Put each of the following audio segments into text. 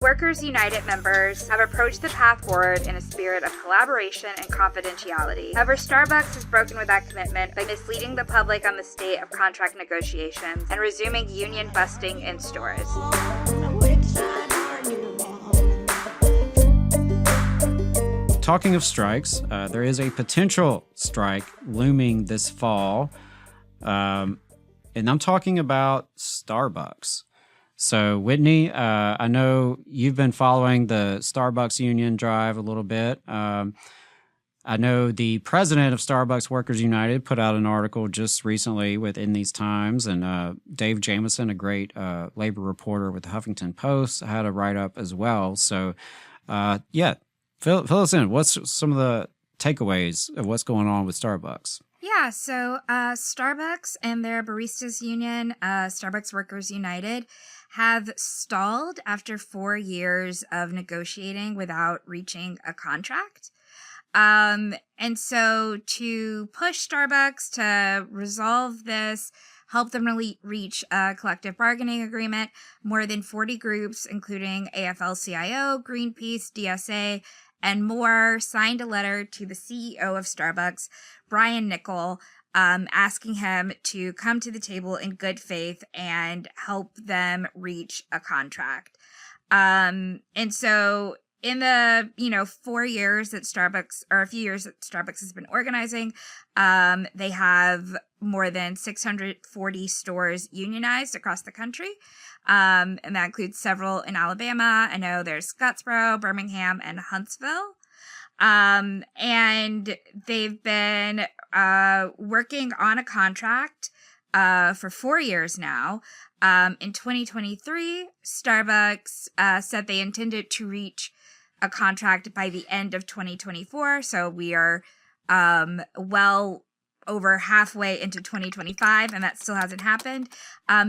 Workers United members have approached the path forward in a spirit of collaboration and confidentiality. However, Starbucks has broken with that commitment by misleading the public on the state of contract negotiations and resuming union busting in stores. Talking of strikes, there is a potential strike looming this fall, and I'm talking about Starbucks. So, Whitney, I know you've been following the Starbucks union drive a little bit. I know the president of Starbucks Workers United put out an article just recently within these times, and Dave Jamieson, a great labor reporter with the Huffington Post, had a write-up as well. So, fill us in. What's some of the takeaways of what's going on with Starbucks? Yeah, so Starbucks and their Baristas union, Starbucks Workers United, have stalled after 4 years of negotiating without reaching a contract. And so to push Starbucks to resolve this, help them reach a collective bargaining agreement, more than 40 groups, including AFL-CIO, Greenpeace, DSA, and more, signed a letter to the CEO of Starbucks, Brian Niccol, asking him to come to the table in good faith and help them reach a contract. And so in the, 4 years that Starbucks, or a few years that Starbucks has been organizing, they have more than 640 stores unionized across the country. And that includes several in Alabama. I know there's Scottsboro, Birmingham, and Huntsville. And they've been working on a contract for 4 years now. In 2023, Starbucks said they intended to reach a contract by the end of 2024. So we are well over halfway into 2025, and that still hasn't happened.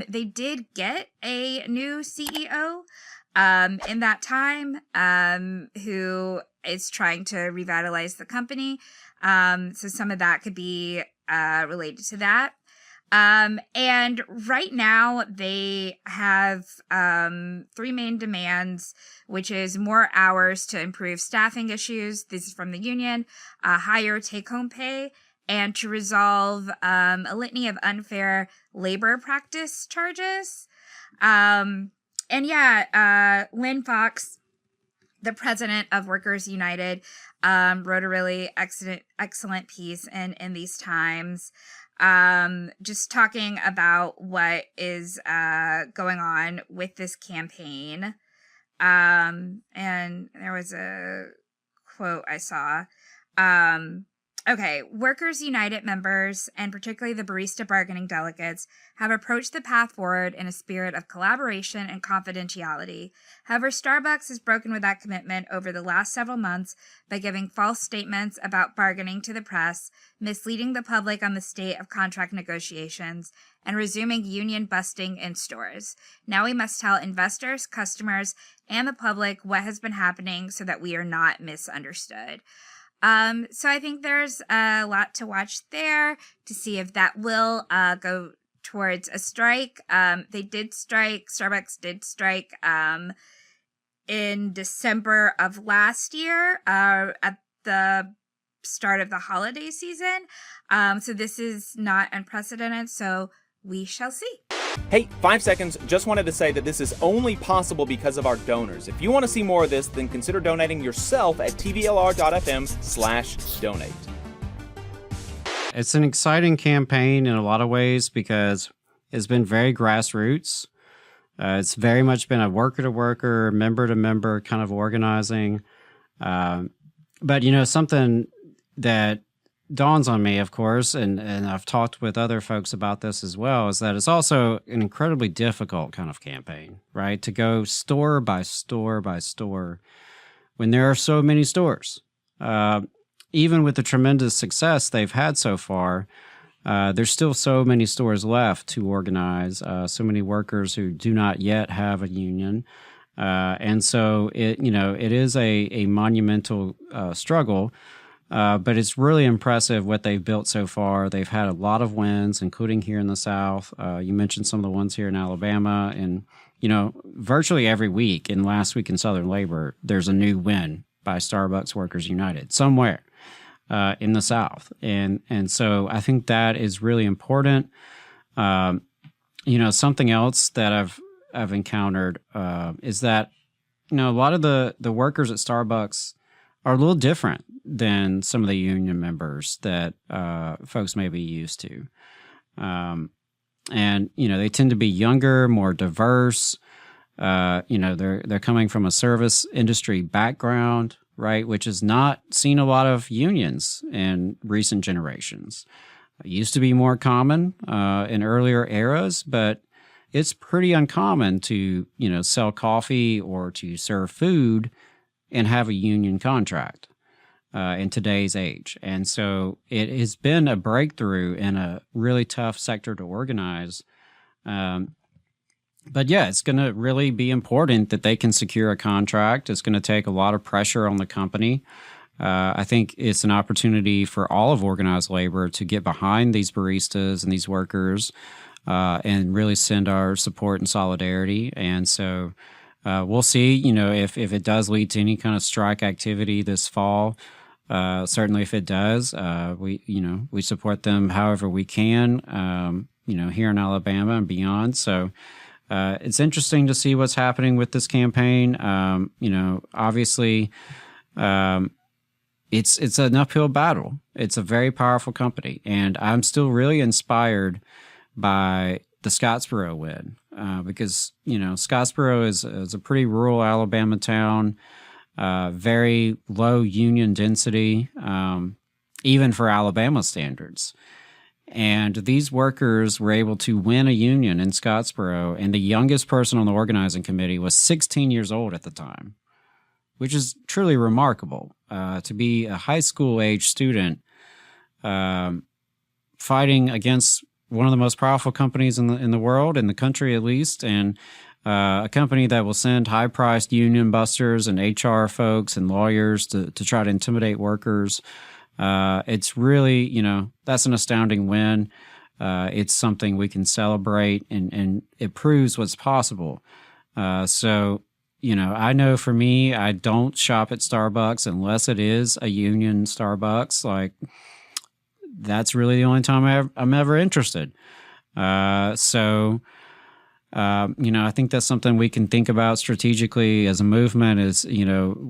They did get a new CEO in that time who is trying to revitalize the company. So some of that could be related to that. And right now they have 3 main demands, which is more hours to improve staffing issues. This is from the union, higher take-home pay, and to resolve a litany of unfair labor practice charges. Lynn Fox, the president of Workers United, wrote a really excellent piece in these times, just talking about what is going on with this campaign. And there was a quote I saw. Workers United members, and particularly the barista bargaining delegates, have approached the path forward in a spirit of collaboration and confidentiality. However, Starbucks has broken with that commitment over the last several months by giving false statements about bargaining to the press, misleading the public on the state of contract negotiations, and resuming union busting in stores. Now we must tell investors, customers, and the public what has been happening so that we are not misunderstood. So I think there's a lot to watch there to see if that will go towards a strike. They did strike. Starbucks did strike in December of last year at the start of the holiday season. So this is not unprecedented. So we shall see. Hey, 5 seconds. Just wanted to say that this is only possible because of our donors. If you want to see more of this, then consider donating yourself at tvlr.fm/donate. It's an exciting campaign in a lot of ways because it's been very grassroots. It's very much been a worker-to-worker, member-to-member kind of organizing. But, something that dawns on me, of course, and I've talked with other folks about this as well, is that it's also an incredibly difficult kind of campaign, right? To go store by store by store when there are so many stores. Even with the tremendous success they've had so far, there's still so many stores left to organize, so many workers who do not yet have a union. And so it is a monumental struggle. But it's really impressive what they've built so far. They've had a lot of wins, including here in the South. You mentioned some of the ones here in Alabama. And, virtually every week in Last Week in Southern Labor, there's a new win by Starbucks Workers United somewhere in the South. And so I think that is really important. Something else that I've encountered is that, a lot of the workers at Starbucks are a little different than some of the union members that folks may be used to. And they tend to be younger, more diverse. They're coming from a service industry background, right, which has not seen a lot of unions in recent generations. It used to be more common in earlier eras, but it's pretty uncommon to, sell coffee or to serve food and have a union contract in today's age. And so it has been a breakthrough in a really tough sector to organize. But yeah, it's going to really be important that they can secure a contract. It's going to take a lot of pressure on the company. I think it's an opportunity for all of organized labor to get behind these baristas and these workers and really send our support and solidarity. And so we'll see, if it does lead to any kind of strike activity this fall. Certainly if it does, we support them however we can, here in Alabama and beyond. So it's interesting to see what's happening with this campaign. Obviously, it's an uphill battle. It's a very powerful company, and I'm still really inspired by the Scottsboro win because Scottsboro is a pretty rural Alabama town, very low union density, even for Alabama standards. And these workers were able to win a union in Scottsboro, and the youngest person on the organizing committee was 16 years old at the time, which is truly remarkable to be a high school age student fighting against one of the most powerful companies in the world, in the country at least, and a company that will send high-priced union busters and HR folks and lawyers to try to intimidate workers. It's really, that's an astounding win. It's something we can celebrate, and it proves what's possible. So, I know for me, I don't shop at Starbucks unless it is a union Starbucks. Like, that's really the only time I'm ever interested. I think that's something we can think about strategically as a movement is,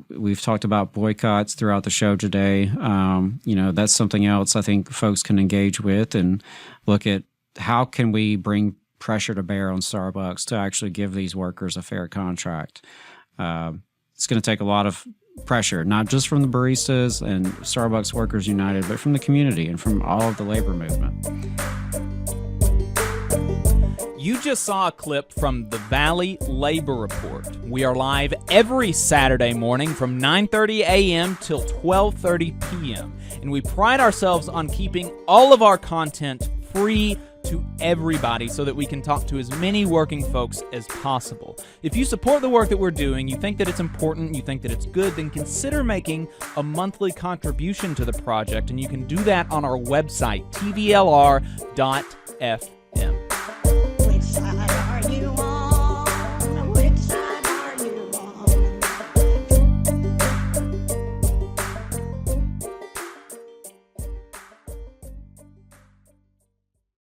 we've talked about boycotts throughout the show today. That's something else I think folks can engage with and look at how can we bring pressure to bear on Starbucks to actually give these workers a fair contract. It's going to take a lot of pressure, not just from the baristas and Starbucks Workers United, but from the community and from all of the labor movement. You just saw a clip from the Valley Labor Report. We are live every Saturday morning from 9:30 a.m. till 12:30 p.m. And we pride ourselves on keeping all of our content free to everybody so that we can talk to as many working folks as possible. If you support the work that we're doing, you think that it's important, you think that it's good, then consider making a monthly contribution to the project, and you can do that on our website, tvlr.fm.